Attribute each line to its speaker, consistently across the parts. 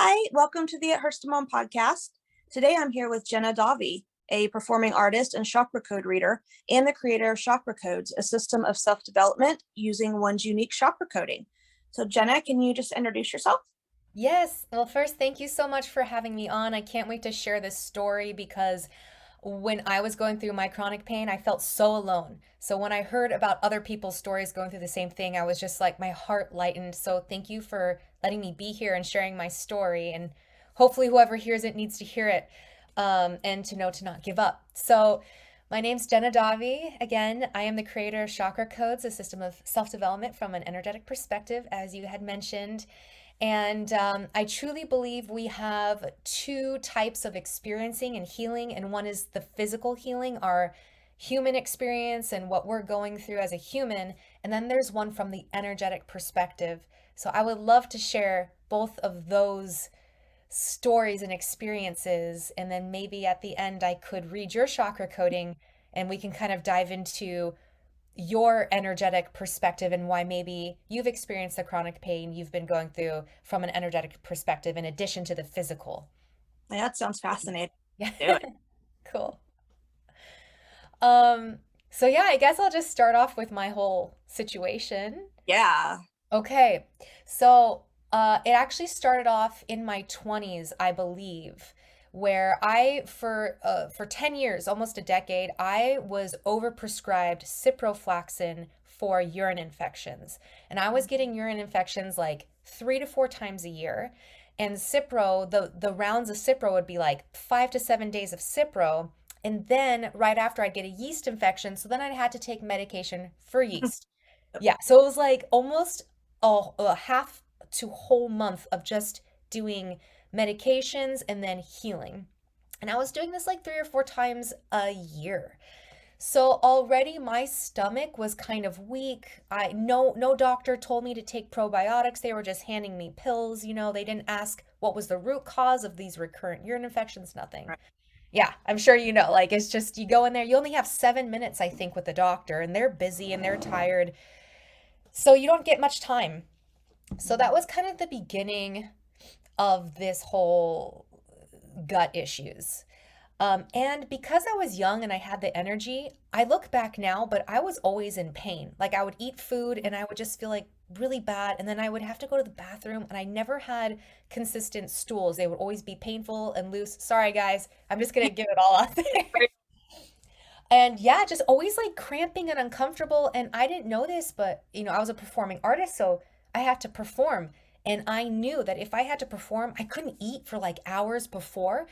Speaker 1: Hi, welcome to the ithurtstomom podcast. Today I'm here with Jenna Davi, a performing artist and chakra code reader, and the creator of Chakra Codes, a system of self-development using one's unique chakra coding. So Jenna, can you just introduce yourself?
Speaker 2: Yes. Well, first, thank you so much for having me on. I can't wait to share this story because when I was going through my chronic pain, I felt so alone. So when I heard about other people's stories going through the same thing, I was just like, my heart lightened. So thank you for letting me be here and sharing my story. And hopefully, whoever hears it needs to hear it and to know to not give up. So, my name's Jenna Davi. Again, I am the creator of Chakra Codes, a system of self development from an energetic perspective, as you had mentioned. And I truly believe we have two types of experiencing and healing, and one is the physical healing, our human experience and what we're going through as a human, and then there's one from the energetic perspective. So I would love to share both of those stories and experiences, and then maybe at the end I could read your chakra coding and we can kind of dive into your energetic perspective and why maybe you've experienced the chronic pain you've been going through from an energetic perspective in addition to the physical.
Speaker 1: Yeah, that sounds fascinating.
Speaker 2: Yeah.
Speaker 1: Do it.
Speaker 2: Cool. Um, so yeah, I guess I'll just start off with my whole situation.
Speaker 1: Yeah.
Speaker 2: Okay. So, it actually started off in my 20s, I believe, where for 10 years, almost a decade, I was overprescribed ciprofloxacin for urine infections. And I was getting urine infections like 3 to 4 times a year. And Cipro, the rounds of Cipro would be like 5 to 7 days of Cipro. And then right after I'd get a yeast infection, so then I had to take medication for yeast. Yeah, so it was like almost a half to whole month of just doing medications and then healing. And I was doing this like 3 or 4 times a year. So already my stomach was kind of weak. I no doctor told me to take probiotics. They were just handing me pills, they didn't ask what was the root cause of these recurrent urine infections, nothing.
Speaker 1: Right.
Speaker 2: Yeah, I'm sure like it's just you go in there, you only have 7 minutes, I think, with the doctor, and they're busy and they're tired. So you don't get much time. So that was kind of the beginning of this whole gut issues. And because I was young and I had the energy, I look back now, but I was always in pain. Like I would eat food and I would just feel like really bad. And then I would have to go to the bathroom and I never had consistent stools. They would always be painful and loose. Sorry, guys. I'm just going to give it all out there. And yeah, just always like cramping and uncomfortable. And I didn't know this, but I was a performing artist, so I had to perform. And I knew that if I had to perform, I couldn't eat for like hours before.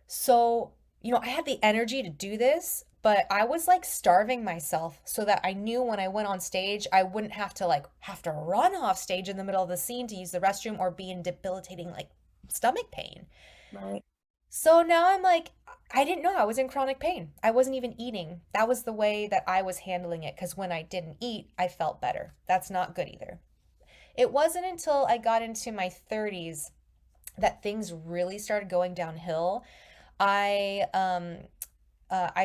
Speaker 2: So, I had the energy to do this, but I was like starving myself so that I knew when I went on stage, I wouldn't have to run off stage in the middle of the scene to use the restroom or be in debilitating like stomach pain.
Speaker 1: Right.
Speaker 2: So now I'm like, I didn't know I was in chronic pain. I wasn't even eating. That was the way that I was handling it because when I didn't eat, I felt better. That's not good either. It wasn't until I got into my 30s that things really started going downhill. I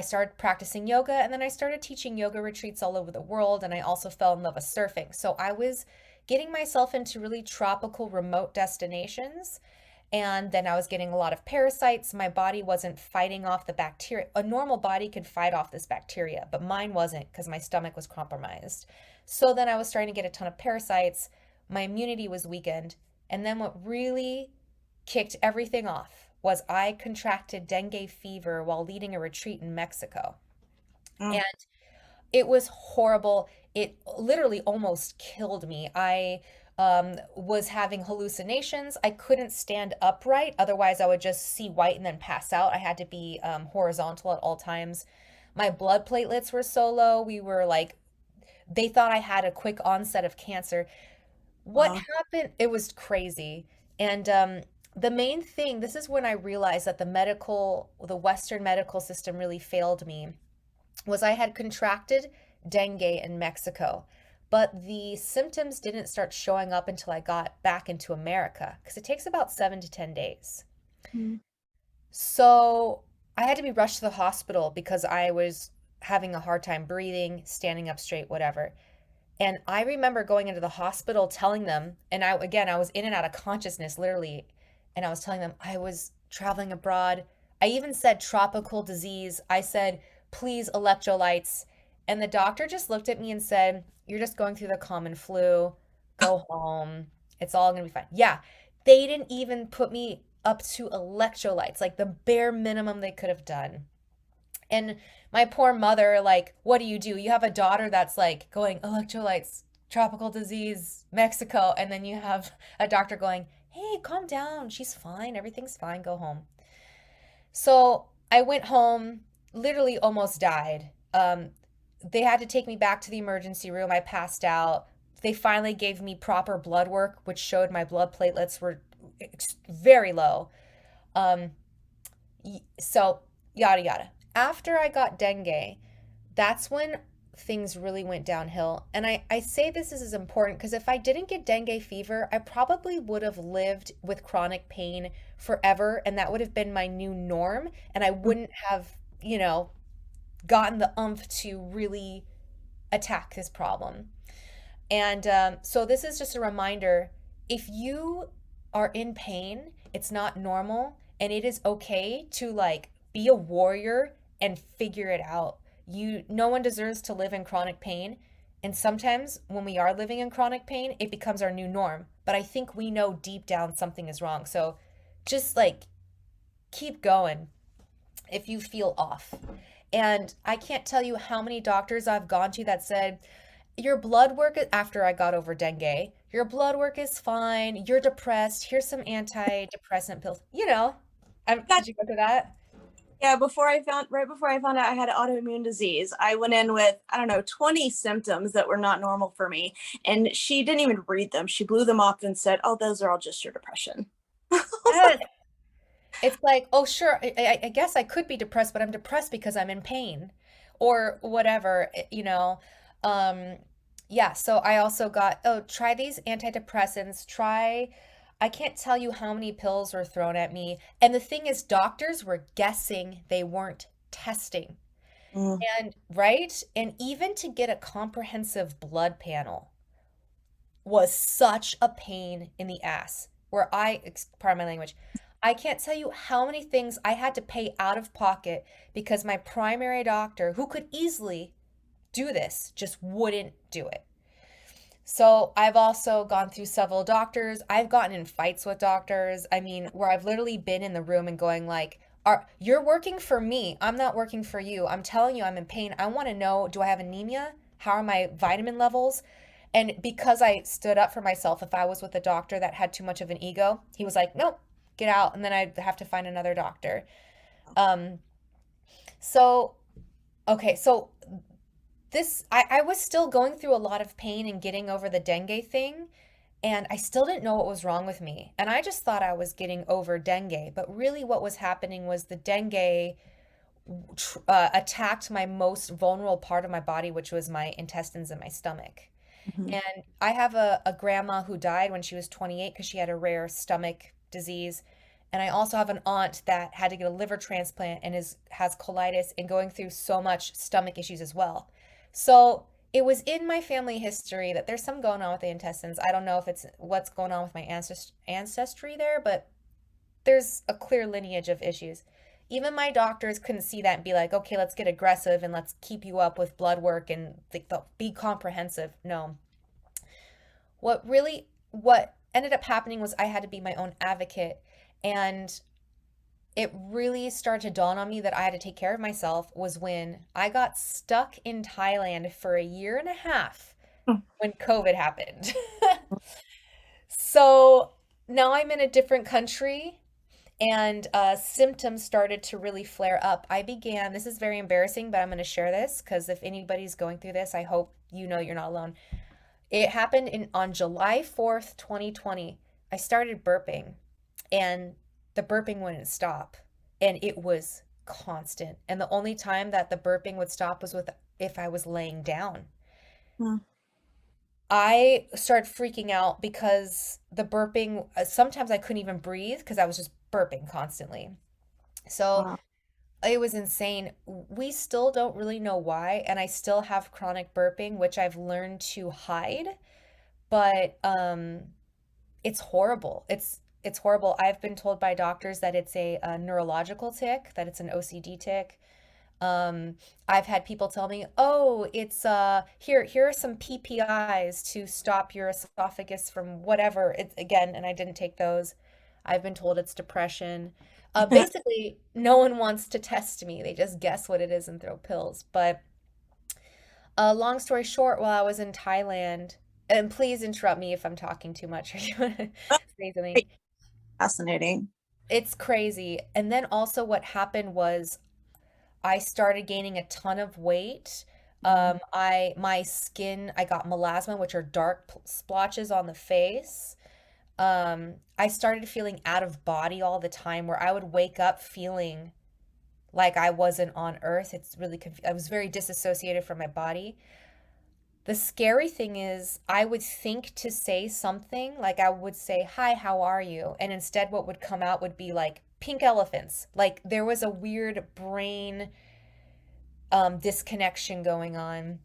Speaker 2: started practicing yoga and then I started teaching yoga retreats all over the world, and I also fell in love with surfing. So I was getting myself into really tropical remote destinations, and then I was getting a lot of parasites. My body wasn't fighting off the bacteria. A normal body could fight off this bacteria, but mine wasn't because my stomach was compromised. So then I was starting to get a ton of parasites. My immunity was weakened. And then what really kicked everything off was I contracted dengue fever while leading a retreat in Mexico.
Speaker 1: Mm.
Speaker 2: And it was horrible. It literally almost killed me. I was having hallucinations. I couldn't stand upright. Otherwise, I would just see white and then pass out. I had to be horizontal at all times. My blood platelets were so low. They thought I had a quick onset of cancer. What
Speaker 1: Wow.
Speaker 2: happened? It was crazy. And the main thing, this is when I realized that the Western medical system really failed me, was I had contracted dengue in Mexico, but the symptoms didn't start showing up until I got back into America because it takes about 7 to 10 days.
Speaker 1: Mm.
Speaker 2: So I had to be rushed to the hospital because I was having a hard time breathing, standing up straight, whatever. And I remember going into the hospital telling them, and I was in and out of consciousness literally, and I was telling them I was traveling abroad. I even said tropical disease. I said, please, electrolytes. And the doctor just looked at me and said, you're just going through the common flu. Go home. It's all going to be fine. Yeah, they didn't even put me up to electrolytes, like the bare minimum they could have done. And my poor mother, like, what do? You have a daughter that's like going, electrolytes, tropical disease, Mexico. And then you have a doctor going, hey, calm down. She's fine. Everything's fine. Go home. So I went home, literally almost died. They had to take me back to the emergency room. I passed out. They finally gave me proper blood work, which showed my blood platelets were very low. Um, so yada yada. After I got dengue, that's when things really went downhill. And I say this is important because if I didn't get dengue fever, I probably would have lived with chronic pain forever, and that would have been my new norm. And I wouldn't have, gotten the umph to really attack this problem. And so this is just a reminder, if you are in pain, it's not normal, and it is okay to like be a warrior and figure it out. No one deserves to live in chronic pain. And sometimes when we are living in chronic pain, it becomes our new norm. But I think we know deep down something is wrong. So just like keep going if you feel off. And I can't tell you how many doctors I've gone to that said, your blood work, after I got over dengue, your blood work is fine. You're depressed. Here's some antidepressant pills.
Speaker 1: That,
Speaker 2: Did you go to that?
Speaker 1: yeah, right before I found out I had autoimmune disease, I went in with, I don't know, 20 symptoms that were not normal for me. And she didn't even read them. She blew them off and said, oh, those are all just your depression.
Speaker 2: Yes. It's like, oh, sure, I guess I could be depressed, but I'm depressed because I'm in pain or whatever, Um, yeah, so I also got, oh, try these antidepressants, I can't tell you how many pills were thrown at me. And the thing is, doctors were guessing, they weren't testing.
Speaker 1: Mm,
Speaker 2: And, right? And even to get a comprehensive blood panel was such a pain in the ass. Pardon my language, I can't tell you how many things I had to pay out of pocket because my primary doctor, who could easily do this, just wouldn't do it. So I've also gone through several doctors. I've gotten in fights with doctors. I mean, where I've literally been in the room and going like, you're working for me. I'm not working for you. I'm telling you I'm in pain. I want to know, do I have anemia? How are my vitamin levels? And because I stood up for myself, if I was with a doctor that had too much of an ego, he was like, nope, get out. And then I'd have to find another doctor. Um, so, okay, so I was still going through a lot of pain and getting over the dengue thing, and I still didn't know what was wrong with me. And I just thought I was getting over dengue, but really what was happening was the dengue attacked my most vulnerable part of my body, which was my intestines and my stomach.
Speaker 1: mhm.
Speaker 2: And I have a grandma who died when she was 28 because she had a rare stomach disease. And I also have an aunt that had to get a liver transplant and has colitis and going through so much stomach issues as well. So it was in my family history that there's some going on with the intestines. I don't know if it's what's going on with my ancestry there, but there's a clear lineage of issues. Even my doctors couldn't see that and be like, okay, let's get aggressive and let's keep you up with blood work and be comprehensive. No. What ended up happening was I had to be my own advocate, and it really started to dawn on me that I had to take care of myself was when I got stuck in Thailand for a year and a half
Speaker 1: Mm,
Speaker 2: when COVID happened. So now I'm in a different country, and symptoms started to really flare up. This is very embarrassing, but I'm going to share this because if anybody's going through this, I hope you know you're not alone. It happened on July 4th, 2020. I started burping, and the burping wouldn't stop, and it was constant. And the only time that the burping would stop was with if I was laying down.
Speaker 1: mm.
Speaker 2: I started freaking out because the burping, sometimes I couldn't even breathe because I was just burping constantly. So
Speaker 1: Wow.
Speaker 2: it was insane. We still don't really know why, and I still have chronic burping, which I've learned to hide, but it's horrible. it's horrible. I've been told by doctors that it's a neurological tic, that it's an OCD tic. Um, I've had people tell me, "Oh, it's here are some PPIs to stop your esophagus from whatever." It's again, and I didn't take those. I've been told it's depression. Basically, no one wants to test me. They just guess what it is and throw pills. But long story short, while I was in Thailand, and please interrupt me if I'm talking too much or you want to say something.
Speaker 1: Fascinating.
Speaker 2: It's crazy. And then also what happened was I started gaining a ton of weight.
Speaker 1: Mhm.
Speaker 2: My skin, I got melasma, which are dark splotches on the face. I started feeling out of body all the time, where I would wake up feeling like I wasn't on Earth. It's really I was very disassociated from my body. The scary thing is, I would think to say something, like I would say, "Hi, how are you?" And instead, what would come out would be like pink elephants. Like there was a weird brain disconnection going on.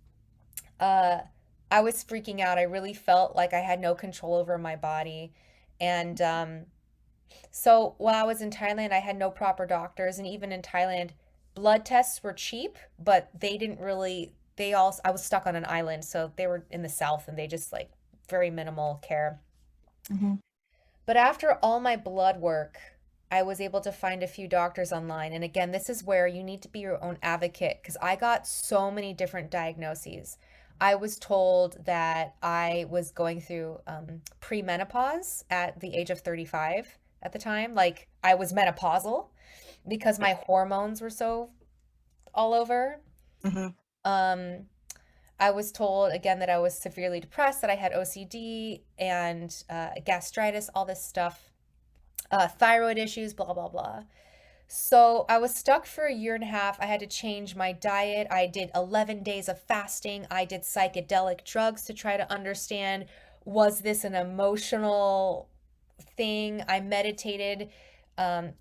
Speaker 2: Uh, I was freaking out. I really felt like I had no control over my body. And so while I was in Thailand, I had no proper doctors. And even in Thailand, blood tests were cheap, but they didn't really, I was stuck on an island. So they were in the south and they just like very minimal care.
Speaker 1: Mhm.
Speaker 2: But after all my blood work, I was able to find a few doctors online. And again, this is where you need to be your own advocate because I got so many different diagnoses. I was told that I was going through premenopause at the age of 35 at the time. Like I was menopausal because my hormones were so all over.
Speaker 1: Mhm.
Speaker 2: Um, I was told again that I was severely depressed, that I had OCD and gastritis, all this stuff, thyroid issues, blah, blah, blah. So I was stuck for a year and a half. I had to change my diet. I did 11 days of fasting. I did psychedelic drugs to try to understand, was this an emotional thing? I meditated, um,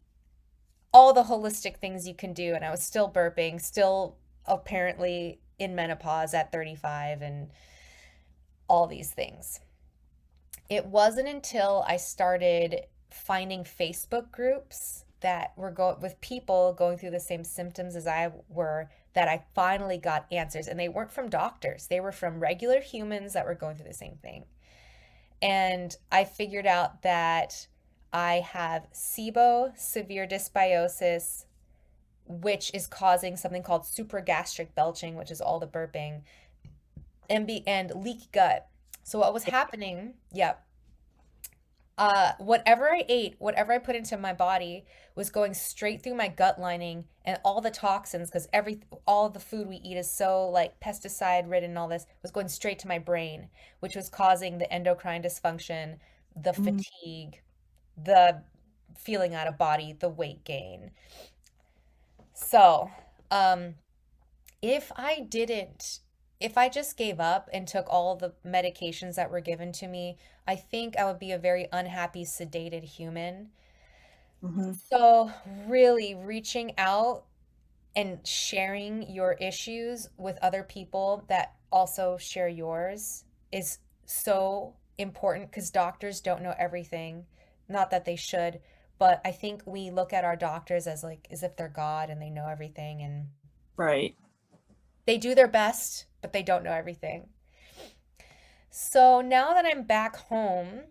Speaker 2: all the holistic things you can do. And I was still burping, still apparently in menopause at 35 and all these things. It wasn't until I started finding Facebook groups that were with people going through the same symptoms as I were that I finally got answers. And they weren't from doctors, they were from regular humans that were going through the same thing. And I figured out that I have SIBO, severe dysbiosis, which is causing something called supragastric belching, which is all the burping, and leaky gut. So what was happening? Yeah, whatever I ate, whatever I put into my body was going straight through my gut lining and all the toxins, because all the food we eat is so like pesticide ridden and all this was going straight to my brain, which was causing the endocrine dysfunction, the
Speaker 1: Mhm.
Speaker 2: fatigue, the feeling out of body, the weight gain. So, um, if I didn't, if I just gave up and took all the medications that were given to me, I think I would be a very unhappy, sedated human.
Speaker 1: Mhm.
Speaker 2: So, really reaching out and sharing your issues with other people that also share yours is so important because doctors don't know everything. Not that they should, but I think we look at our doctors as like as if they're God and they know everything, and
Speaker 1: Right.
Speaker 2: they do their best, but they don't know everything. So now that I'm back home,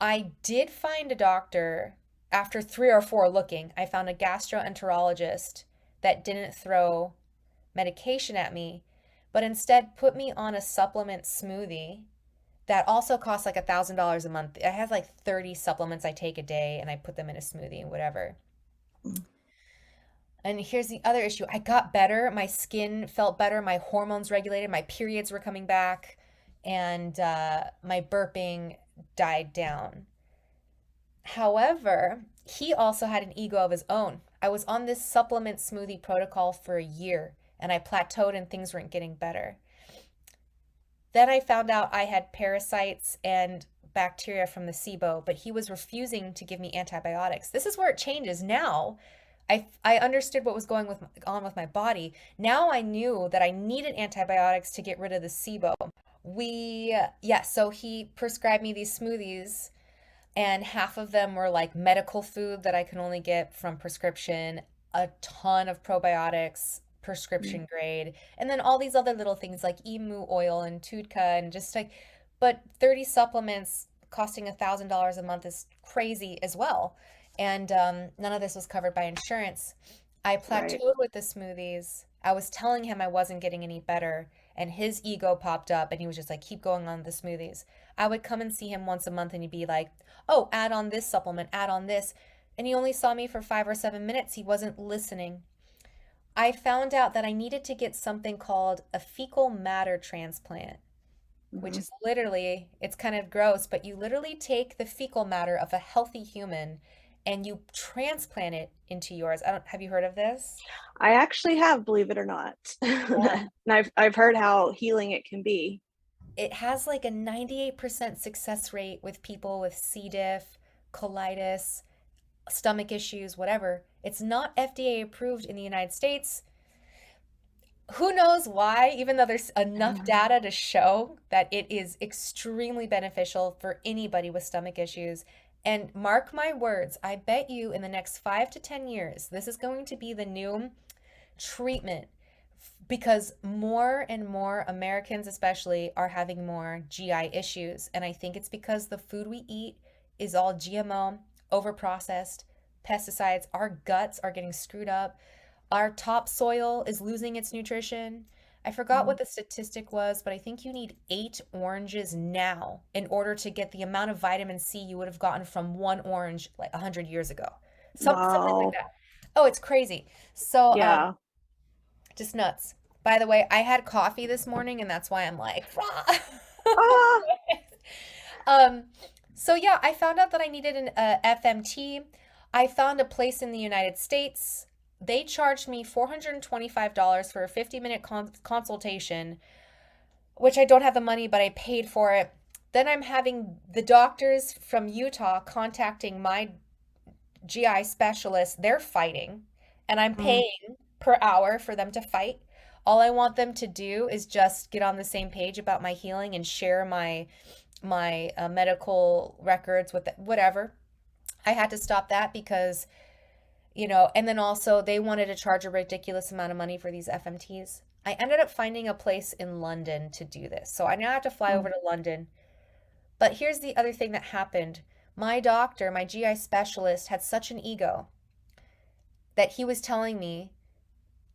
Speaker 2: I did find a doctor after 3 or 4 looking. I found a gastroenterologist that didn't throw medication at me, but instead put me on a supplement smoothie that also costs like $1,000 a month. It has like 30 supplements I take a day and I put them in a smoothie and whatever.
Speaker 1: Mhm.
Speaker 2: And here's the other issue. I got better. My skin felt better. My hormones regulated. My periods were coming back. And my burping died down. However, he also had an ego of his own. I was on this supplement smoothie protocol for a year and I plateaued and things weren't getting better. Then I found out I had parasites and bacteria from the SIBO, but he was refusing to give me antibiotics. This is where it changes. Now I understood what was on with my body. Now I knew that I needed antibiotics to get rid of the SIBO. So he prescribed me these smoothies and half of them were like medical food that I can only get from prescription, a ton of probiotics,
Speaker 1: Mm.
Speaker 2: prescription grade, and then all these other little things like emu oil and tutka and just like, but 30 supplements costing $1,000 a month is crazy as well. And none of this was covered by insurance. I
Speaker 1: Right.
Speaker 2: plateaued with the smoothies. I was telling him I wasn't getting any better, and his ego popped up and he was just like, keep going on the smoothies. I would come and see him once a month and he'd be like, oh, add on this supplement, add on this. And he only saw me for 5 or 7 minutes. He wasn't listening. I found out that I needed to get something called a fecal matter transplant, which
Speaker 1: Hmm.
Speaker 2: is literally, it's kind of gross, but you literally take the fecal matter of a healthy human and you transplant it into yours. I don't, have you heard of this?
Speaker 1: I actually have, believe it or not.
Speaker 2: Yeah.
Speaker 1: And I've heard how healing it can be.
Speaker 2: It has like a 98% success rate with people with C. diff, colitis, stomach issues, whatever. It's not FDA approved in the United States. Who knows why, even though there's enough data to show that it is extremely beneficial for anybody with stomach issues. And mark my words, I bet you in the next 5 to 10 years, this is going to be the new treatment because more and more Americans, especially, are having more GI issues. And I think it's because the food we eat is all GMO, overprocessed, pesticides. Our guts are getting screwed up. Our topsoil is losing its nutrition. I forgot
Speaker 1: Mhm.
Speaker 2: what the statistic was, but I think you need 8 oranges now in order to get the amount of vitamin C you would have gotten from one orange like 100 years ago. Something like
Speaker 1: Wow.
Speaker 2: that. Oh, it's crazy. So,
Speaker 1: Yeah.
Speaker 2: just nuts. By the way, I had coffee this morning and that's why I'm like, rah.
Speaker 1: Ah.
Speaker 2: Um, so yeah, I found out that I needed an FMT. I found a place in the United States. They charged me $425 for a 50-minute consultation, which I don't have the money, but I paid for it. Then I'm having the doctors from Utah contacting my GI specialist. They're fighting, and I'm
Speaker 1: Mm.
Speaker 2: paying per hour for them to fight. All I want them to do is just get on the same page about my healing and share my medical records with whatever. I had to stop that because, and then also they wanted to charge a ridiculous amount of money for these FMTs. I ended up finding a place in London to do this. So I now have to fly over
Speaker 1: Mm.
Speaker 2: to London. But here's the other thing that happened. My doctor, my GI specialist, had such an ego that he was telling me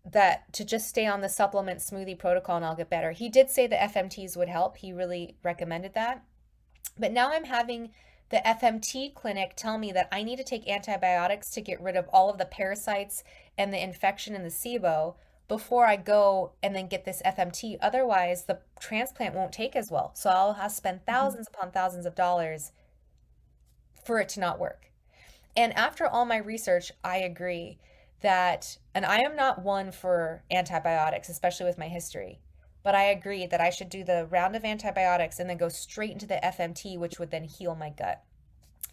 Speaker 2: that to just stay on the supplement smoothie protocol and I'll get better. He did say the FMTs would help. He really recommended that. But now I'm having the FMT clinic tell me that I need to take antibiotics to get rid of all of the parasites and the infection in the SIBO before I go and then get this FMT. Otherwise, the transplant won't take as well. So I'll have to spend
Speaker 1: Mhm.
Speaker 2: thousands upon thousands of dollars for it to not work. And after all my research, I agree that, and I am not one for antibiotics, especially with my history, but I agree that I should do the round of antibiotics and then go straight into the FMT, which would then heal my gut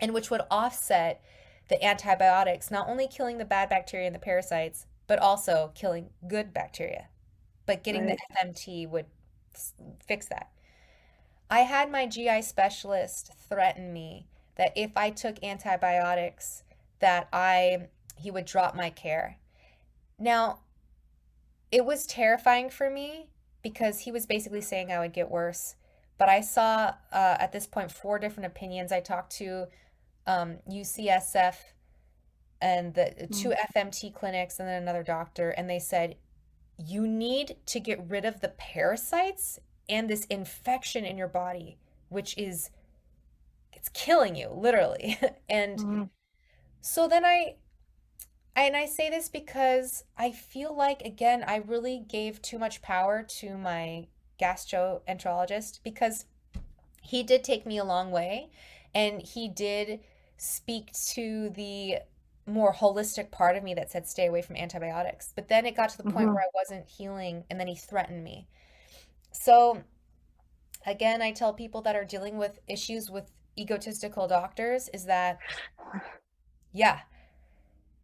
Speaker 2: and which would offset the antibiotics, not only killing the bad bacteria and the parasites, but also killing good bacteria. But getting the
Speaker 1: Right.
Speaker 2: FMT would fix that. I had my GI specialist threaten me that if I took antibiotics, that he would drop my care. Now, it was terrifying for me because he was basically saying I would get worse. But I saw at this point 4 different opinions. I talked to UCSF and the
Speaker 1: Mm.
Speaker 2: 2 FMT clinics and then another doctor, and they said you need to get rid of the parasites and this infection in your body, which is it's killing you literally. And
Speaker 1: Mm.
Speaker 2: so then I say this because I feel like again I really gave too much power to my gastroenterologist because he did take me a long way and he did speak to the more holistic part of me that said stay away from antibiotics. But then it got to the point
Speaker 1: Mhm.
Speaker 2: where I wasn't healing and then he threatened me. So again, I tell people that are dealing with issues with egotistical doctors is that yeah,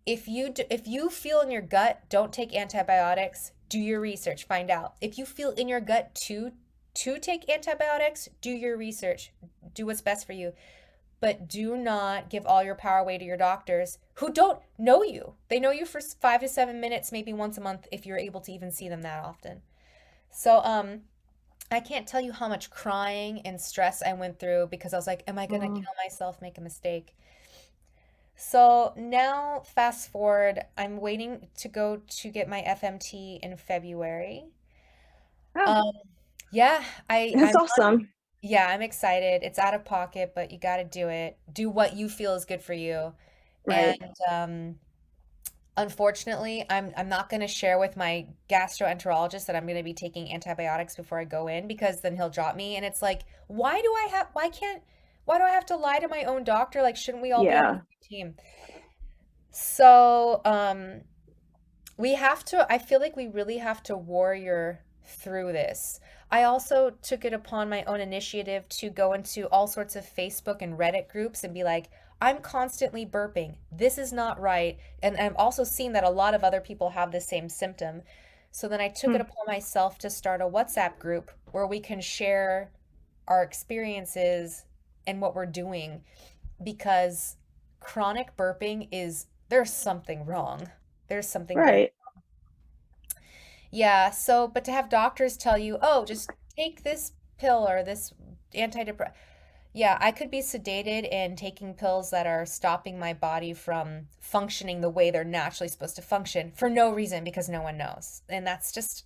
Speaker 2: if you feel in your gut, don't take antibiotics, do your research, find out. If you feel in your gut to take antibiotics, do your research, do what's best for you. but do not give all your power away to your doctors who don't know you. They know you for 5 to 7 minutes, maybe once a month, if you're able to even see them that often. So, I can't tell you how much crying and stress I went through because I was like, am I gonna
Speaker 1: Mm.
Speaker 2: kill myself, make a mistake? So now, fast forward, I'm waiting to go to get my FMT in February.
Speaker 1: Oh,
Speaker 2: Um, yeah,
Speaker 1: that's awesome.
Speaker 2: yeah, I'm excited. It's out of pocket, but you got to do it. Do what you feel is good for you.
Speaker 1: Right.
Speaker 2: And unfortunately, I'm not going to share with my gastroenterologist that I'm going to be taking antibiotics before I go in because then he'll drop me. And it's like, why do I have to lie to my own doctor? Like, shouldn't we all be on the
Speaker 1: Yeah.
Speaker 2: same team? So, I feel like we really have to warrior through this. I also took it upon my own initiative to go into all sorts of Facebook and Reddit groups and be like, I'm constantly burping. This is not right. And I've also seen that a lot of other people have the same symptom. So then I took it
Speaker 1: Hmm.
Speaker 2: upon myself to start a WhatsApp group where we can share our experiences and what we're doing because chronic burping there's something wrong. There's something very
Speaker 1: Right.
Speaker 2: yeah, so but to have doctors tell you, "Oh, just take this pill or this antidepressant." Yeah, I could be sedated and taking pills that are stopping my body from functioning the way they're naturally supposed to function for no reason because no one knows. And that's just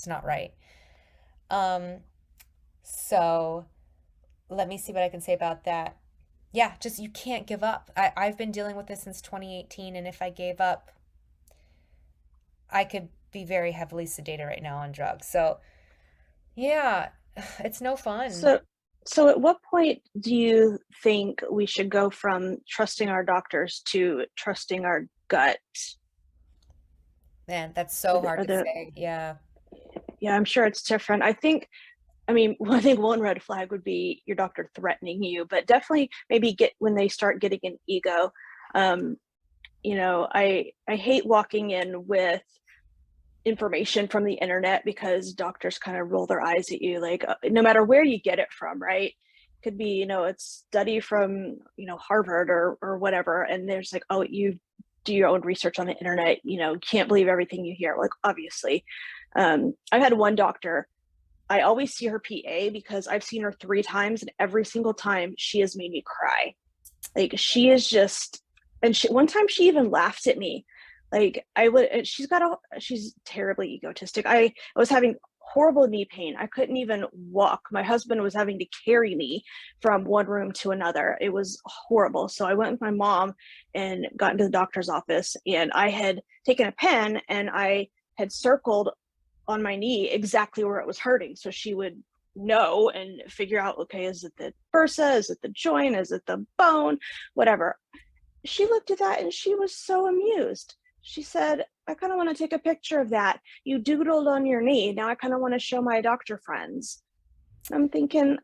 Speaker 2: not right. Um, so let me see what I can say about that. Yeah, just you can't give up. I've been dealing with this since 2018, and if I gave up, I could be very heavily sedated right now on drugs. So yeah, it's no fun.
Speaker 1: So, so at what point do you think we should go from trusting our doctors to trusting our gut?
Speaker 2: Man, that's
Speaker 1: Are
Speaker 2: so
Speaker 1: the,
Speaker 2: hard
Speaker 1: are
Speaker 2: to
Speaker 1: the,
Speaker 2: say. Yeah.
Speaker 1: yeah, I'm sure it's different. I mean, I think one red flag would be your doctor threatening you, but definitely maybe get when they start getting an ego. Um, I hate walking in with information from the internet because doctors kind of roll their eyes at you, like no matter where you get it from, right? Could be, it's study from, Harvard or whatever, and there's like, oh, you do your own research on the internet, can't believe everything you hear. Like obviously, I've had one doctor. I always see her PA because I've seen her 3 times, and every single time she has made me cry. Like she is just, and one time she even laughed at me. Like I would, she's terribly egotistic. I was having horrible knee pain. I couldn't even walk. My husband was having to carry me from one room to another. It was horrible. So I went with my mom and got into the doctor's office, and I had taken a pen and I had circled on my knee exactly where it was hurting. So she would know and figure out, okay, is it the bursa? Is it the joint? Is it the bone? Whatever. She looked at that and she was so amused. She said, I kind of want to take a picture of that. You doodled on your knee. Now I kind of want to show my doctor friends. I'm thinking,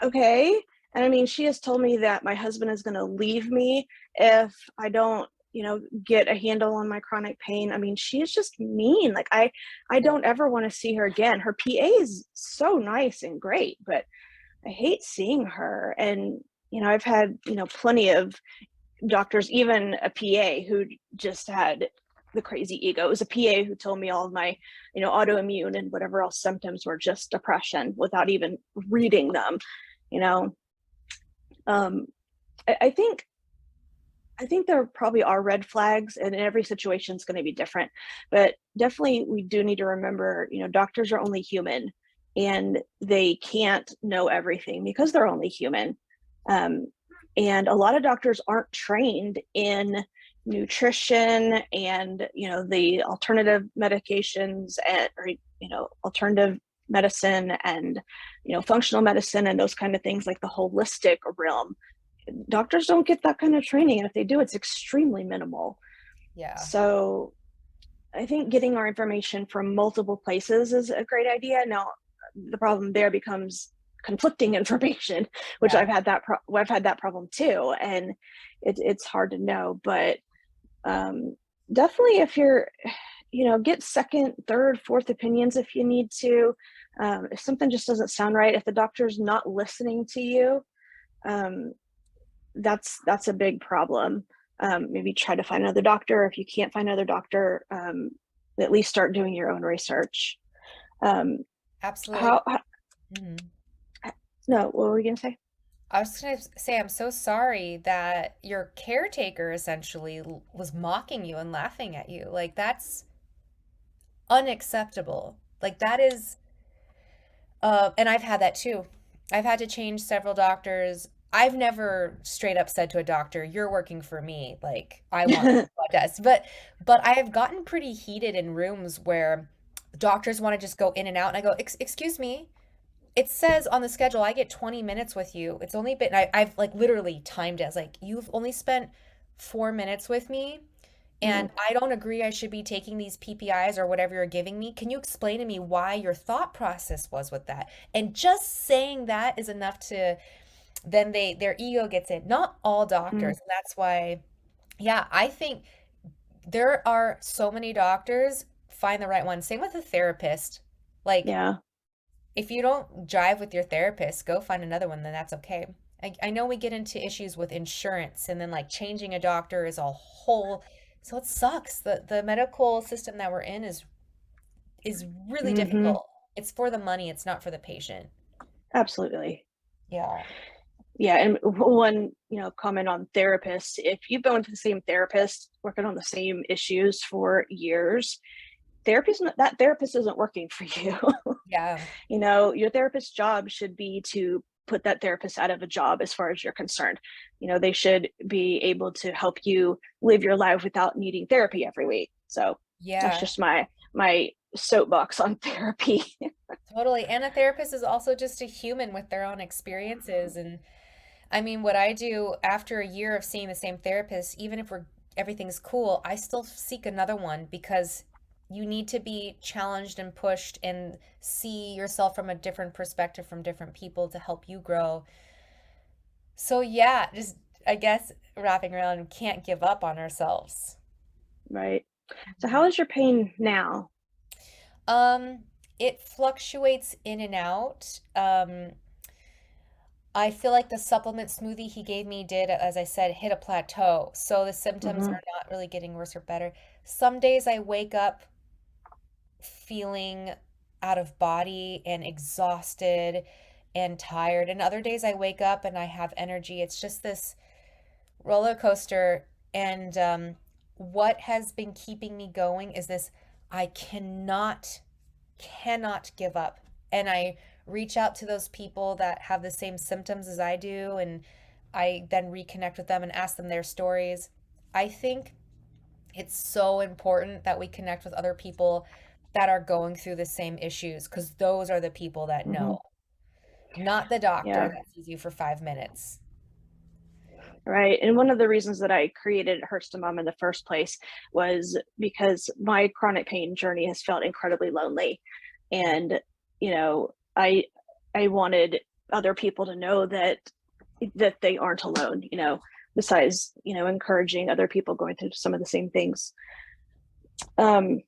Speaker 1: okay. And I mean, she has told me that my husband is going to leave me if I don't, get a handle on my chronic pain. I mean, she is just mean. Like I don't ever want to see her again. Her PA is so nice and great, but I hate seeing her. And, I've had, plenty of doctors, even a PA who just had the crazy ego. It was a PA who told me all of my, autoimmune and whatever else symptoms were just depression without even reading them, you know. Um, I think there probably are red flags, and every situation is going to be different. But definitely, we do need to remember, doctors are only human, and they can't know everything because they're only human. Um, and a lot of doctors aren't trained in nutrition and the alternative medications and or alternative medicine and functional medicine and those kind of things, like the holistic realm. Doctors don't get that kind of training, and if they do, it's extremely minimal.
Speaker 2: Yeah.
Speaker 1: So I think getting our information from multiple places is a great idea. Now the problem there becomes conflicting information, which
Speaker 2: Yeah.
Speaker 1: I've had that problem too, and it's hard to know. But um, definitely, if you're, get second, third, fourth opinions if you need to. If something just doesn't sound right, if the doctor's not listening to you, um, that's a big problem. Maybe try to find another doctor. If you can't find another doctor, at least start doing your own research. Um,
Speaker 2: Absolutely.
Speaker 1: how
Speaker 2: Mhm.
Speaker 1: no, what were we gonna say?
Speaker 2: I was going to say, I'm so sorry that your caretaker essentially was mocking you and laughing at you. Like, that's unacceptable. Like, that is, and I've had that too. I've had to change several doctors. I've never straight up said to a doctor, "You're working for me." Like, I want this blood test. But I have gotten pretty heated in rooms where doctors want to just go in and out, and I go, Excuse me, it says on the schedule I get 20 minutes with you. It's only been I've like literally timed it as like you've only spent 4 minutes with me and
Speaker 1: Mhm.
Speaker 2: I don't agree I should be taking these PPIs or whatever you're giving me. Can you explain to me why your thought process was with that? And just saying that is enough to then their ego gets in. Not all
Speaker 1: Mhm.
Speaker 2: doctors. And that's why, yeah, I think there are so many doctors, find the right one. Same with a therapist. Like
Speaker 1: Yeah.
Speaker 2: if you don't jive with your therapist, go find another one, then that's okay. I know we get into issues with insurance and then like changing a doctor is a whole, so it sucks. The medical system that we're in is really
Speaker 1: Hmm.
Speaker 2: difficult. It's for the money, it's not for the patient.
Speaker 1: Absolutely.
Speaker 2: Yeah.
Speaker 1: Yeah, and one, comment on therapists. If you've been with the same therapist, working on the same issues for years, that therapist isn't working for you.
Speaker 2: Yeah.
Speaker 1: Your therapist's job should be to put that therapist out of a job as far as you're concerned. They should be able to help you live your life without needing therapy every week. So that's
Speaker 2: Yeah.
Speaker 1: just my soapbox on therapy.
Speaker 2: Totally. And a therapist is also just a human with their own experiences. And I mean, what I do after a year of seeing the same therapist, even if everything's cool, I still seek another one because you need to be challenged and pushed and see yourself from a different perspective from different people to help you grow. So yeah, just I guess wrapping around, we can't give up on ourselves.
Speaker 1: Right. So
Speaker 2: Mhm.
Speaker 1: how is your pain now?
Speaker 2: Um, it fluctuates in and out. I feel like the supplement smoothie he gave me did, as I said, hit a plateau. So the symptoms
Speaker 1: Hmm.
Speaker 2: are not really getting worse or better. Some days I wake up feeling out of body and exhausted and tired. And other days I wake up and I have energy. It's just this roller coaster. And what has been keeping me going is this I cannot give up. And I reach out to those people that have the same symptoms as I do, and I then reconnect with them and ask them their stories. I think it's so important that we connect with other people that are going through the same issues because those are the people that
Speaker 1: Hmm.
Speaker 2: know, not the doctor
Speaker 1: Yeah.
Speaker 2: that sees you for 5 minutes.
Speaker 1: Right. And one of the reasons that I created ithurtstomom in the first place was because my chronic pain journey has felt incredibly lonely. And, you know, I I wanted other people to know that they aren't alone, besides, encouraging other people going through some of the same things. Um,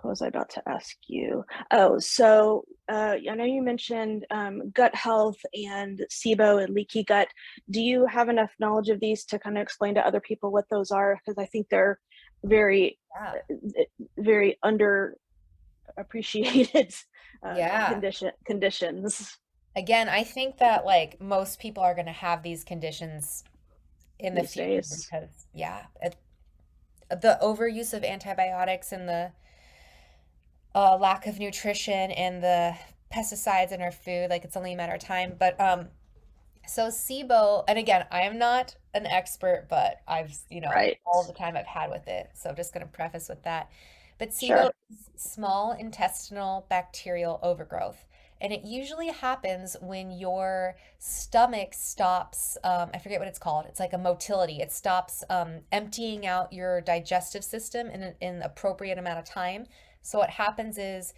Speaker 1: what was I about to ask you? Oh, so I know you mentioned gut health and SIBO and leaky gut. Do you have enough knowledge of these to kind of explain to other people what those are? Because I think they're very,
Speaker 2: Yeah.
Speaker 1: very underappreciated
Speaker 2: Yeah.
Speaker 1: conditions
Speaker 2: Again, I think that like most people are going to have these conditions in the
Speaker 1: these
Speaker 2: future
Speaker 1: days.
Speaker 2: because, yeah, the overuse of antibiotics and the lack of nutrition and the pesticides in our food, like it's only a matter of time. But so SIBO, and again, I am not an expert, but I've,
Speaker 1: Right.
Speaker 2: all the time I've had with it. So I'm just going to preface with that. But SIBO
Speaker 1: Sure.
Speaker 2: is small intestinal bacterial overgrowth. And it usually happens when your stomach stops, I forget what it's called. It's like a motility. It stops emptying out your digestive system in an appropriate amount of time. So what happens is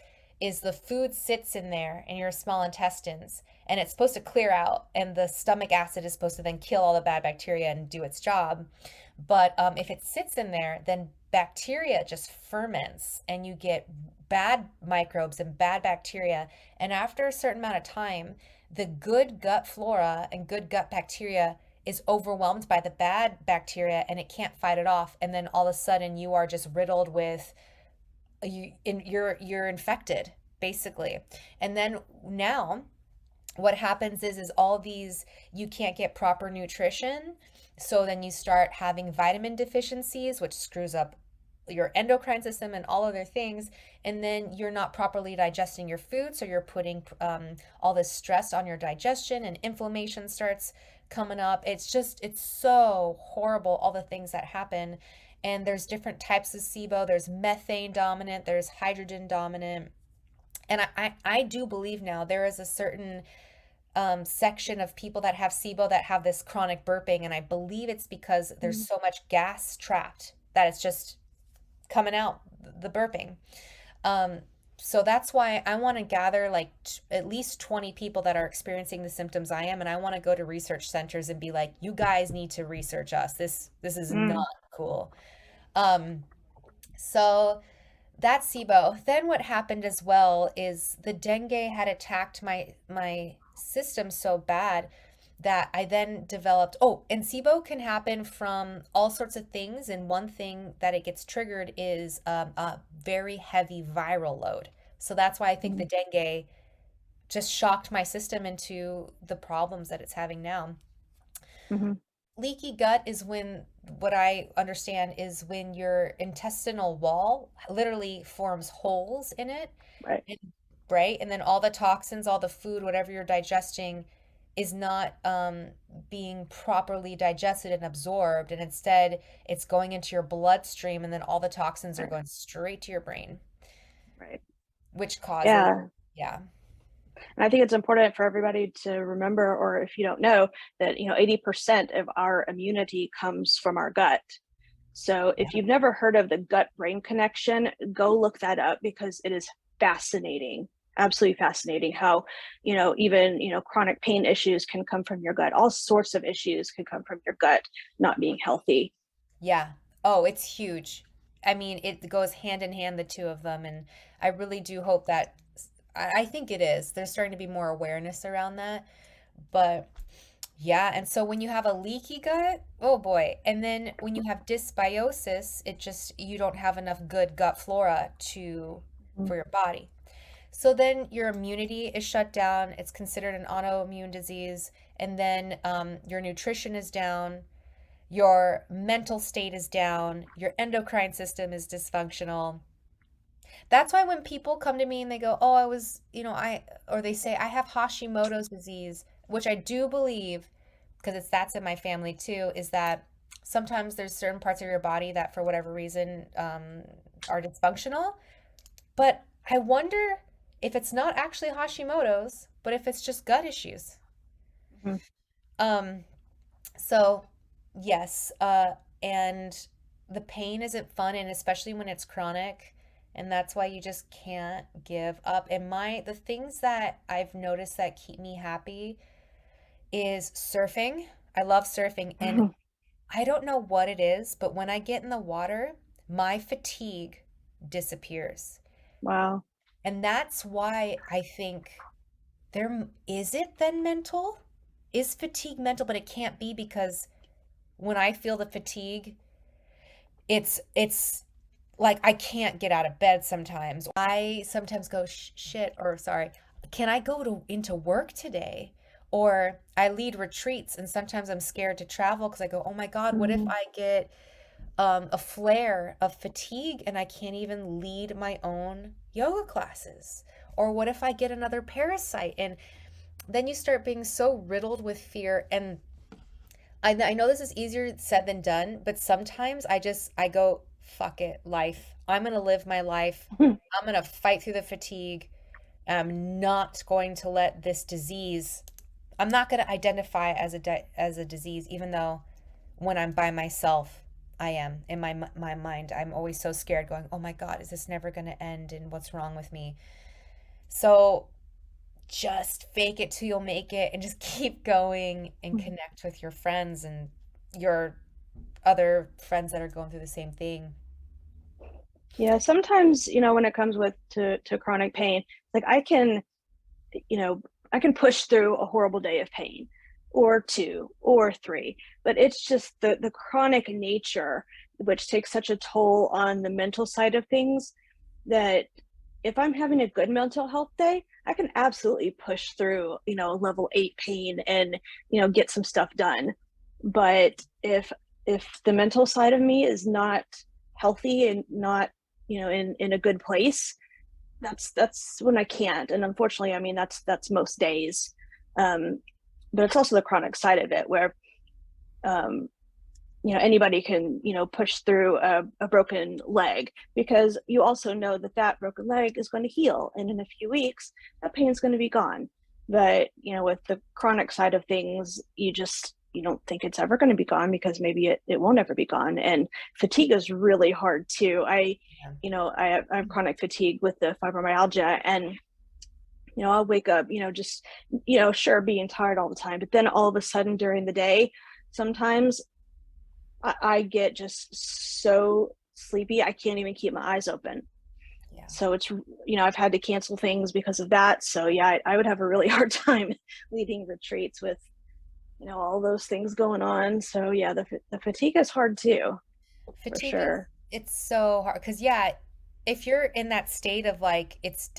Speaker 2: the food sits in there in your small intestines and it's supposed to clear out and the stomach acid is supposed to then kill all the bad bacteria and do its job, but if it sits in there then bacteria just ferments and you get bad microbes and bad bacteria, and after a certain amount of time The good gut flora and good gut bacteria is overwhelmed by the bad bacteria and it can't fight it off. And then all of a sudden you are just riddled with you're infected basically. And then now what happens is all these, you can't get proper nutrition, so then you start having vitamin deficiencies, which screws up your endocrine system and all other things, and then you're not properly digesting your food, so you're putting all this stress on your digestion and inflammation starts coming up. It's so horrible, all the things that happen. And there's different types of SIBO. There's methane dominant, there's hydrogen dominant. And I do believe now there is a certain section of people that have SIBO that have this chronic burping. And I believe it's because there's
Speaker 1: Mhm.
Speaker 2: so much gas trapped that it's just coming out, the burping. Um, so that's why I want to gather like at least 20 people that are experiencing the symptoms I am. And I want to go to research centers and be like, you guys need to research us. This is
Speaker 1: Mm.
Speaker 2: not cool. Um, so that's SIBO. Then what happened as well is the dengue had attacked my system so bad that I then developed. Oh, and SIBO can happen from all sorts of things, and one thing that it gets triggered is a very heavy viral load. So that's why I think the
Speaker 1: Mhm.
Speaker 2: dengue just shocked my system into the problems that it's having now.
Speaker 1: Mhm.
Speaker 2: Leaky gut is when, what I understand is when your intestinal wall literally forms holes in it,
Speaker 1: Right.
Speaker 2: and, right? And then all the toxins, all the food, whatever you're digesting is not being properly digested and absorbed. And instead, it's going into your bloodstream, and then all the toxins are
Speaker 1: Right.
Speaker 2: going straight to your brain,
Speaker 1: Right.
Speaker 2: which causes,
Speaker 1: Yeah.
Speaker 2: yeah.
Speaker 1: And I think it's important for everybody to remember, or if you don't know, that 80% of our immunity comes from our gut. So if you've never heard of the gut brain connection, go look that up because it is fascinating. Absolutely fascinating how, even, chronic pain issues can come from your gut. All sorts of issues can come from your gut not being healthy.
Speaker 2: Yeah. Oh, it's huge. I mean, it goes hand in hand, the two of them. And I really do hope that, I think it is. There's starting to be more awareness around that. But yeah. And so when you have a leaky gut, oh boy. And then when you have dysbiosis, it just, you don't have enough good gut flora
Speaker 1: Mhm.
Speaker 2: for your body. So then your immunity is shut down. It's considered an autoimmune disease. And then your nutrition is down, your mental state is down, your endocrine system is dysfunctional. That's why when people come to me and they go, "Oh, I was, or they say I have Hashimoto's disease," which I do believe, because that's in my family too, is that sometimes there's certain parts of your body that for whatever reason are dysfunctional. But I wonder if it's not actually Hashimoto's, but if it's just gut issues.
Speaker 1: Mhm.
Speaker 2: Um, So, yes, and the pain isn't fun, and especially when it's chronic, and that's why you just can't give up. And the things that I've noticed that keep me happy is surfing. I love surfing, and I don't know what it is, but when I get in the water, my fatigue disappears.
Speaker 1: Wow.
Speaker 2: And that's why I think is it then mental? Is fatigue mental? But it can't be, because when I feel the fatigue, it's like I can't get out of bed sometimes. I sometimes go, shit, or sorry, can I go into work today? Or I lead retreats and sometimes I'm scared to travel because I go, oh my God, what if
Speaker 1: Mhm.
Speaker 2: I get a flare of fatigue and I can't even lead my own yoga classes? Or what if I get another parasite? And then you start being so riddled with fear. And I know this is easier said than done, but sometimes I go, fuck it, life. I'm gonna live my life. I'm gonna fight through the fatigue. I'm not going to let this disease. I'm not gonna identify as as a disease, even though when I'm by myself, I am in my mind. I'm always so scared, going, "Oh my God, is this never gonna end? And what's wrong with me?" So just fake it till you'll make it, and just keep going and connect with your friends and your other friends that are going through the same thing.
Speaker 1: Yeah, sometimes, when it comes with to chronic pain, like I can, you know, I can push through a horrible day of pain or two or three, but it's just the chronic nature, which takes such a toll on the mental side of things, that if I'm having a good mental health day, I can absolutely push through, level 8 pain and, get some stuff done. But if the mental side of me is not healthy and not, in a good place, that's when I can't. And unfortunately, I mean, that's most days. Um, but it's also the chronic side of it where, um, anybody can, push through a broken leg, because you also know that that broken leg is going to heal. And in a few weeks, that pain's going to be gone. But, with the chronic side of things, you don't think it's ever going to be gone, because maybe it won't ever be gone. And fatigue is really hard too.
Speaker 2: Yeah.
Speaker 1: I have chronic fatigue with the fibromyalgia, and I'll wake up, just, sure, being tired all the time. But then all of a sudden during the day, sometimes I get just so sleepy, I can't even keep my eyes open.
Speaker 2: Yeah.
Speaker 1: So it's, I've had to cancel things because of that. So yeah, I would have a really hard time leading retreats with, all those things going on. So yeah, the fatigue is hard too, for
Speaker 2: Fatigue is,
Speaker 1: sure.
Speaker 2: it's so hard because yeah, if you're in that state of like it's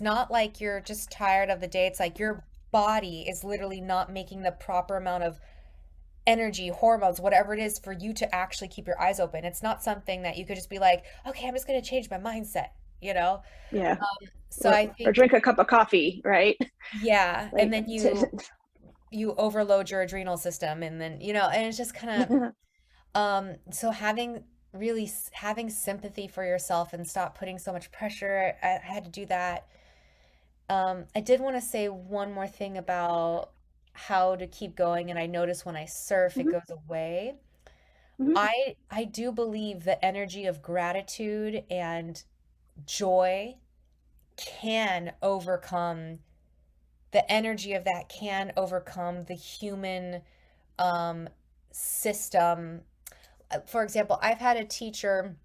Speaker 2: not like you're just tired of the day. It's like your body is literally not making the proper amount of energy, hormones, whatever it is for you to actually keep your eyes open. It's not something that you could just be like, okay, I'm just going to change my mindset, you know?
Speaker 1: Yeah.
Speaker 2: So I
Speaker 1: Or
Speaker 2: think
Speaker 1: drink a cup of coffee, right?
Speaker 2: yeah, and
Speaker 1: Like,
Speaker 2: then you overload your adrenal system and then, and it's just kind of so having having sympathy for yourself and stop putting so much pressure. I had to do that. I did want to say one more thing about how to keep going, and I notice when I surf, it
Speaker 1: Mhm,
Speaker 2: goes away.
Speaker 1: mhm,
Speaker 2: I do believe the energy of gratitude and joy can overcome the energy of that can overcome the human um system. For example, I've had a teacher,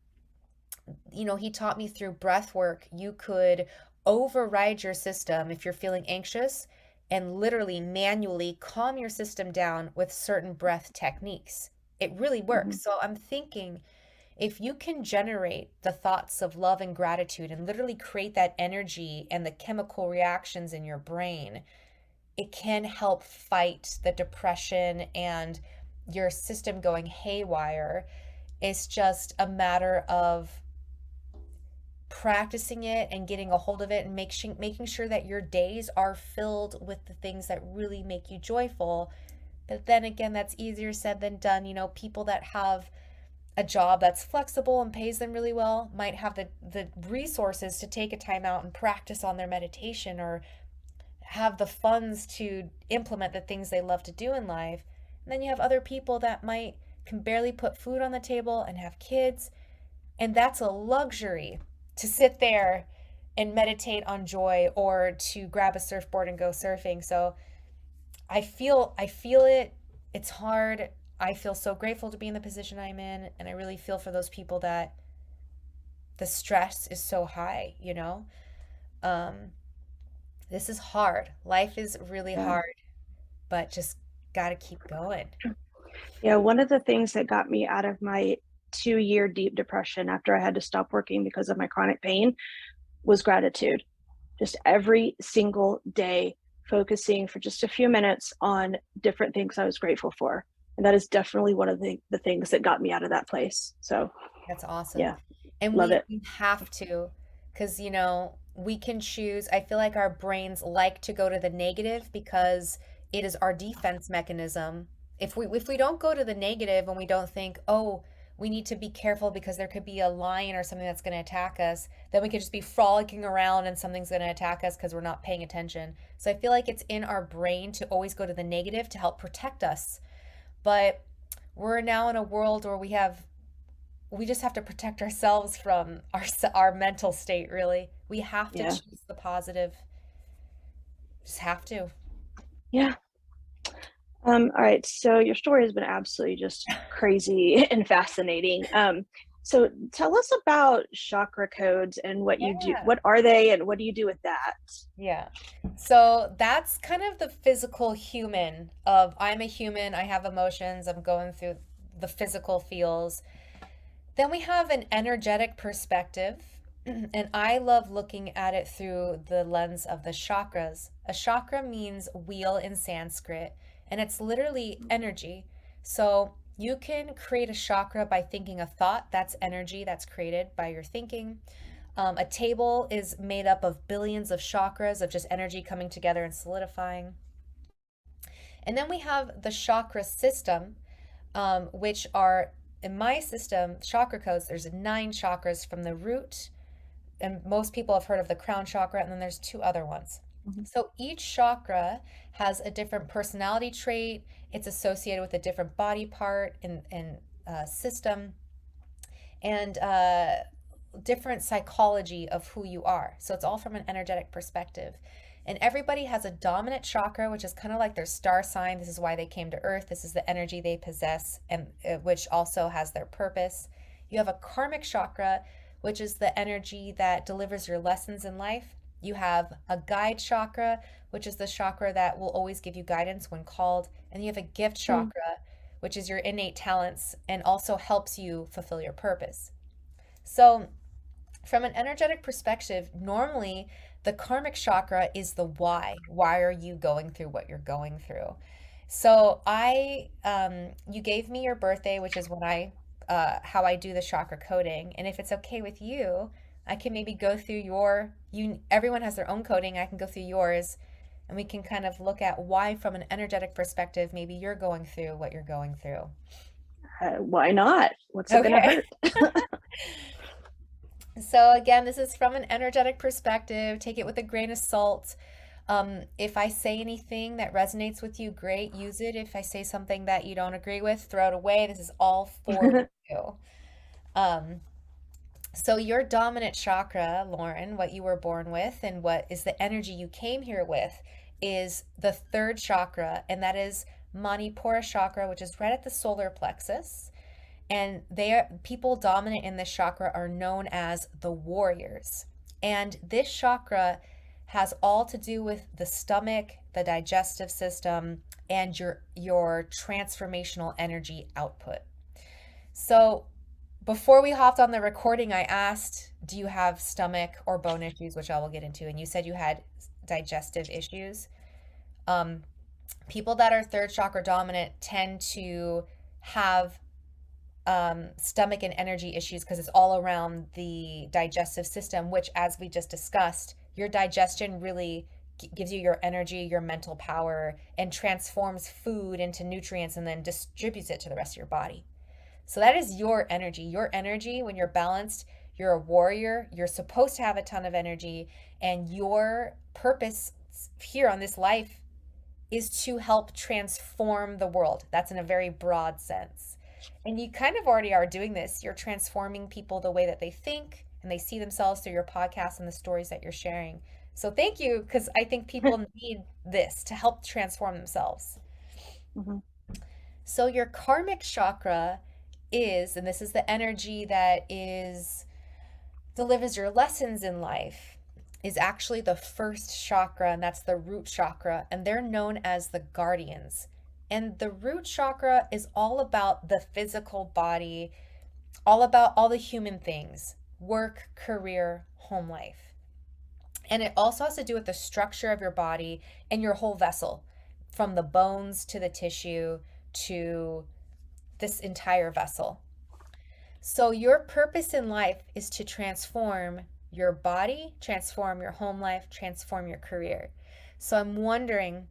Speaker 2: he taught me through breath work, you could override your system if you're feeling anxious and literally manually calm your system down with certain breath techniques. It really
Speaker 1: mhm.
Speaker 2: works. So I'm thinking if you can generate the thoughts of love and gratitude and literally create that energy and the chemical reactions in your brain, it can help fight the depression and your system going haywire. It's just a matter of practicing it and getting a hold of it and making sure that your days are filled with the things that really make you joyful. But then again, that's easier said than done. People that have a job that's flexible and pays them really well might have the resources to take a time out and practice on their meditation or have the funds to implement the things they love to do in life. And then you have other people that might can barely put food on the table and have kids, and that's a luxury to sit there and meditate on joy or to grab a surfboard and go surfing. So I feel it. It's hard. I feel so grateful to be in the position I'm in, and I really feel for those people that the stress is so high. Um, this is hard. Life is really
Speaker 1: Yeah.
Speaker 2: hard, but just got to keep going.
Speaker 1: Yeah, one of the things that got me out of my 2-year deep depression after I had to stop working because of my chronic pain was gratitude. Just every single day, focusing for just a few minutes on different things I was grateful for. And that is definitely one of the things that got me out of that place. So,
Speaker 2: That's awesome.
Speaker 1: yeah,
Speaker 2: And
Speaker 1: love it.
Speaker 2: we have to, because, we can choose. I feel like our brains like to go to the negative because it is our defense mechanism. If we don't go to the negative and we don't think, oh, we need to be careful because there could be a lion or something that's going to attack us, then we could just be frolicking around and something's going to attack us because we're not paying attention. So I feel like it's in our brain to always go to the negative to help protect us. But we're now in a world where we just have to protect ourselves from our mental state, really. We have to
Speaker 1: Yeah.
Speaker 2: choose the positive. Just have to.
Speaker 1: Yeah. All right. So your story has been absolutely just crazy and fascinating. So tell us about chakra codes and what you do.
Speaker 2: Yeah.
Speaker 1: What are they and what do you do with that?
Speaker 2: Yeah. So that's kind of the physical human of I'm a human, I have emotions, I'm going through the physical feels. Then we have an energetic perspective, and I love looking at it through the lens of the chakras. A chakra means wheel in Sanskrit, and it's literally energy. So you can create a chakra by thinking a thought. That's energy that's created by your thinking. A table is made up of billions of chakras of just energy coming together and solidifying. And then we have the chakra system, which are in my system, chakra codes. There's 9 chakras from the root, and most people have heard of the crown chakra, and then there's 2 other ones.
Speaker 1: Mhm.
Speaker 2: So each chakra has a different personality trait. It's associated with a different body part and system, and different psychology of who you are. So it's all from an energetic perspective. And everybody has a dominant chakra, which is kind of like their star sign. This is why they came to Earth. This is the energy they possess, and which also has their purpose. You have a karmic chakra, which is the energy that delivers your lessons in life. You have a guide chakra, which is the chakra that will always give you guidance when called. And you have a gift
Speaker 1: Mm.
Speaker 2: chakra, which is your innate talents and also helps you fulfill your purpose. So, from an energetic perspective, normally the karmic chakra is the why. Why are you going through what you're going through? So you gave me your birthday, which is when how I do the chakra coding. And if it's okay with you, I can maybe go through everyone has their own coding. I can go through yours and we can kind of look at why, from an energetic perspective, maybe you're going through what you're going through.
Speaker 1: Why not? What's it gonna
Speaker 2: Okay.
Speaker 1: hurt?
Speaker 2: So again, this is from an energetic perspective. Take it with a grain of salt. If I say anything that resonates with you, great, use it. If I say something that you don't agree with, throw it away. This is all for you. Um, so your dominant chakra, Lauren, what you were born with and what is the energy you came here with is the third chakra, and that is Manipura chakra, which is right at the solar plexus. And people dominant in this chakra are known as the warriors. And this chakra has all to do with the stomach, the digestive system, and your transformational energy output. So before we hopped on the recording, I asked, do you have stomach or bone issues, which I will get into, and you said you had digestive issues. Um, People that are third chakra dominant tend to have stomach and energy issues because it's all around the digestive system, which, as we just discussed, your digestion really gives you your energy, your mental power, and transforms food into nutrients and then distributes it to the rest of your body. So that is your energy. Your energy, when you're balanced, you're a warrior. You're supposed to have a ton of energy, and your purpose here on this life is to help transform the world. That's in a very broad sense. And you kind of already are doing this. You're transforming people the way that they think and they see themselves through your podcast and the stories that you're sharing. So thank you, because I think people need this to help transform themselves.
Speaker 1: Mhm.
Speaker 2: So your karmic chakra is, and this is the energy that is delivers your lessons in life, is actually the first chakra, and that's the root chakra, and they're known as the guardians. And the root chakra is all about the physical body, all about all the human things: work, career, home life. And it also has to do with the structure of your body and your whole vessel, from the bones to the tissue to this entire vessel. So, your purpose in life is to transform your body, transform your home life, transform your career. So, I'm wondering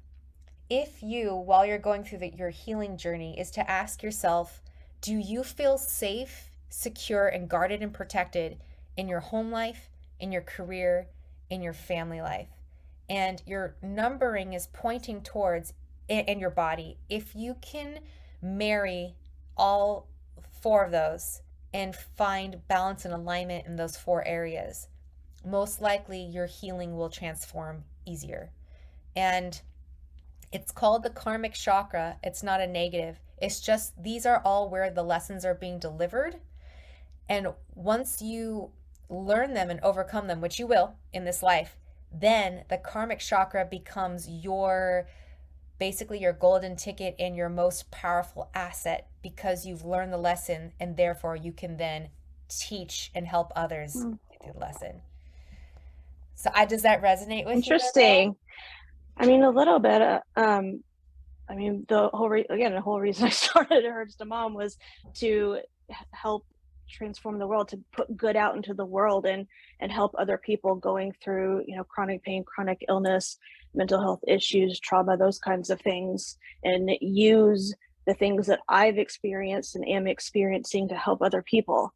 Speaker 2: if you, while you're going through your healing journey, is to ask yourself, do you feel safe, secure, and guarded and protected in your home life, in your career, in your family life? And your numbering is pointing towards in your body. If you can marry all 4 of those and find balance and alignment in those 4 areas, most likely your healing will transform easier. And it's called the karmic chakra. It's not a negative. It's just these are all where the lessons are being delivered. And once you learn them and overcome them, which you will in this life, then the karmic chakra becomes your basically your golden ticket and your most powerful asset because you've learned the lesson and therefore you can then teach and help others
Speaker 1: Mm.
Speaker 2: through the lesson. So I does that resonate with you at all?
Speaker 1: Interesting. I mean, a little bit. I mean, the whole reason I started Herbs to Mom was to help transform the world, to put good out into the world, and help other people going through, chronic pain, chronic illness, mental health issues, trauma, those kinds of things, and use the things that I've experienced and am experiencing to help other people.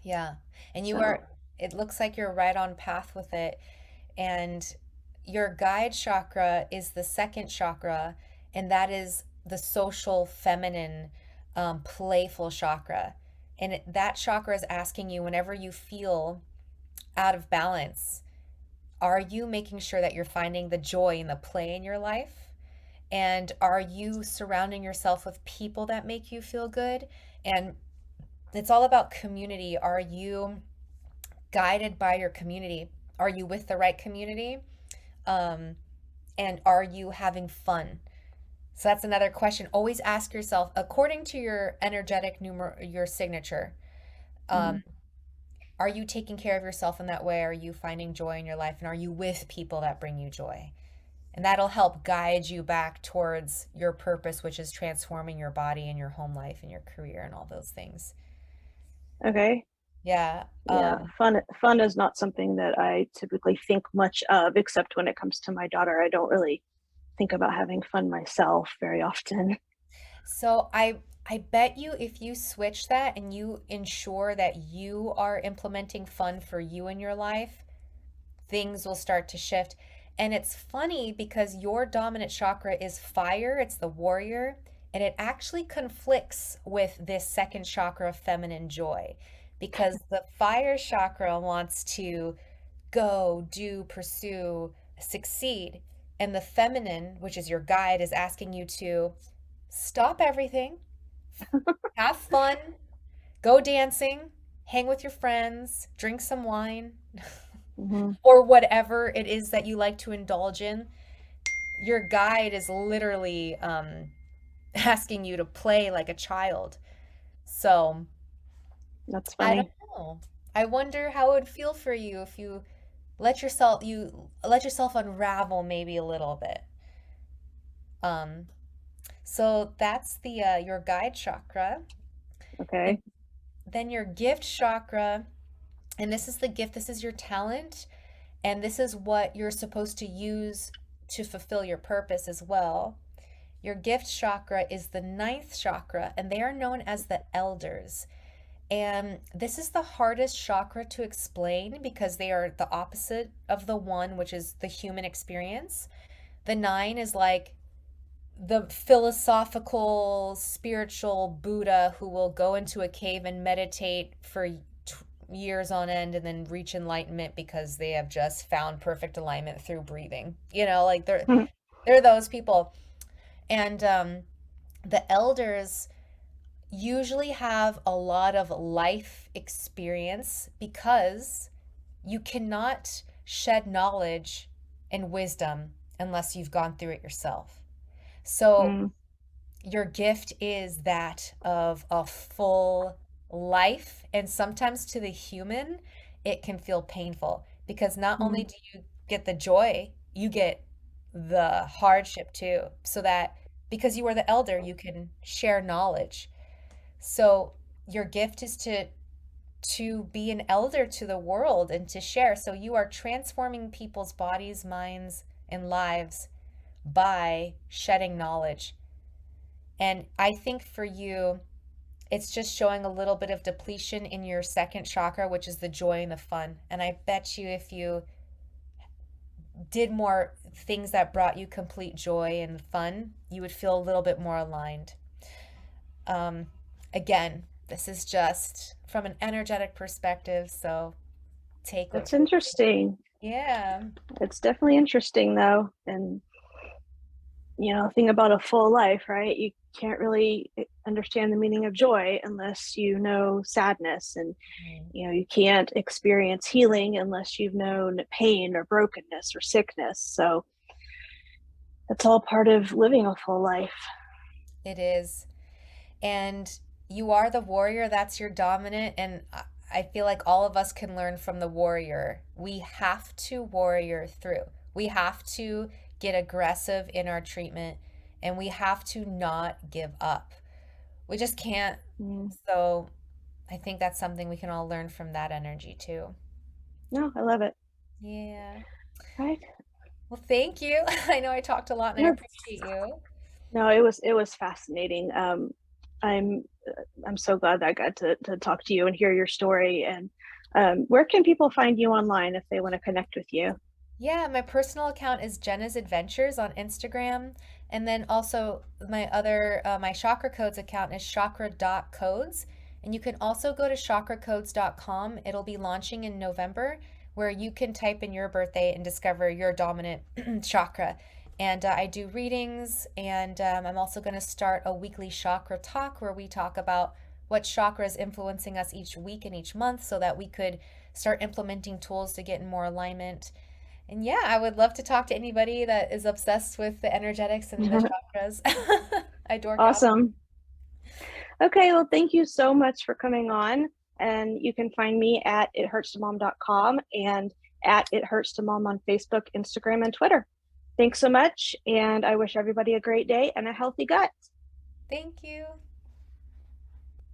Speaker 2: Yeah. And you
Speaker 1: So,
Speaker 2: are, it looks like you're right on path with it. And your guide chakra is the second chakra, and that is the social, feminine, playful chakra. And that chakra is asking you whenever you feel out of balance, are you making sure that you're finding the joy and the play in your life? And are you surrounding yourself with people that make you feel good? And it's all about community. Are you guided by your community? Are you with the right community? Um, and are you having fun? So that's another question. Always ask yourself, according to your energetic your signature, um,
Speaker 1: mhm.
Speaker 2: are you taking care of yourself in that way? Are you finding joy in your life? And are you with people that bring you joy? And that'll help guide you back towards your purpose, which is transforming your body and your home life and your career and all those things.
Speaker 1: Okay.
Speaker 2: Yeah.
Speaker 1: Yeah, fun is not something that I typically think much of, except when it comes to my daughter. I don't really think about having fun myself very often.
Speaker 2: So I bet you if you switch that and you ensure that you are implementing fun for you in your life, things will start to shift. And it's funny because your dominant chakra is fire, it's the warrior, and it actually conflicts with this second chakra of feminine joy because the fire chakra wants to go, do, pursue, succeed. And the feminine, which is your guide, is asking you to stop everything, have fun, go dancing, hang with your friends, drink some wine,
Speaker 1: Hmm.
Speaker 2: or whatever it is that you like to indulge in. Your guide is literally asking you to play like a child. So
Speaker 1: That's
Speaker 2: I don't
Speaker 1: funny.
Speaker 2: know. I wonder how it would feel for you if you let yourself unravel maybe a little bit. Um, so that's the your guide chakra, and
Speaker 1: Okay.
Speaker 2: then your gift chakra. And this is the gift, this is your talent, and this is what you're supposed to use to fulfill your purpose as well. Your gift chakra is the ninth chakra, and they are known as the elders. And this is the hardest chakra to explain because they are the opposite of the one, which is the human experience. The nine is like the philosophical, spiritual Buddha who will go into a cave and meditate for years on end and then reach enlightenment because they have just found perfect alignment through breathing. Like they're those people. And the elders usually have a lot of life experience because you cannot shed knowledge and wisdom unless you've gone through it yourself. So
Speaker 1: Mm,
Speaker 2: your gift is that of a full life. And sometimes to the human, it can feel painful because not only
Speaker 1: mm,
Speaker 2: do you get the joy, you get the hardship too. So that because you are the elder, you can share knowledge. So your gift is to be an elder to the world and to share. So you are transforming people's bodies, minds, and lives by shedding knowledge. And I think for you, it's just showing a little bit of depletion in your second chakra, which is the joy and the fun. And I bet you if you did more things that brought you complete joy and fun, you would feel a little bit more aligned. Um, Again, this is just from an energetic perspective, so take what
Speaker 1: that's
Speaker 2: you.
Speaker 1: interesting.
Speaker 2: Yeah.
Speaker 1: It's definitely interesting though. And thing about a full life, right? You can't really understand the meaning of joy unless you know sadness, and
Speaker 2: Mm.
Speaker 1: you can't experience healing unless you've known pain or brokenness or sickness. So it's all part of living a full life.
Speaker 2: It is. And you are the warrior, that's your dominant. And I feel like all of us can learn from the warrior. We have to warrior through. We have to get aggressive in our treatment and we have to not give up. We just can't.
Speaker 1: Mm.
Speaker 2: So I think that's something we can all learn from that energy too.
Speaker 1: No, I love it.
Speaker 2: Yeah.
Speaker 1: Right.
Speaker 2: Well, thank you. I know I talked a lot and I
Speaker 1: Yeah.
Speaker 2: appreciate you.
Speaker 1: No, it was fascinating. I'm I'm so glad that I got to talk to you and hear your story. And where can people find you online if they want to connect with you?
Speaker 2: Yeah, my personal account is Jenna's Adventures on Instagram. And then also my Chakra Codes account is chakra.codes. And you can also go to chakracodes.com. It'll be launching in November, where you can type in your birthday and discover your dominant chakra. And I do readings, and I'm also going to start a weekly chakra talk where we talk about what chakra is influencing us each week and each month so that we could start implementing tools to get in more alignment. And yeah, I would love to talk to anybody that is obsessed with the energetics and the chakras. I dork out.
Speaker 1: Awesome. Okay, well, thank you so much for coming on. And you can find me at ithurtstomom.com and at ithurtstomom on Facebook, Instagram, and Twitter. Thanks so much. And I wish everybody a great day and a healthy gut.
Speaker 2: Thank you.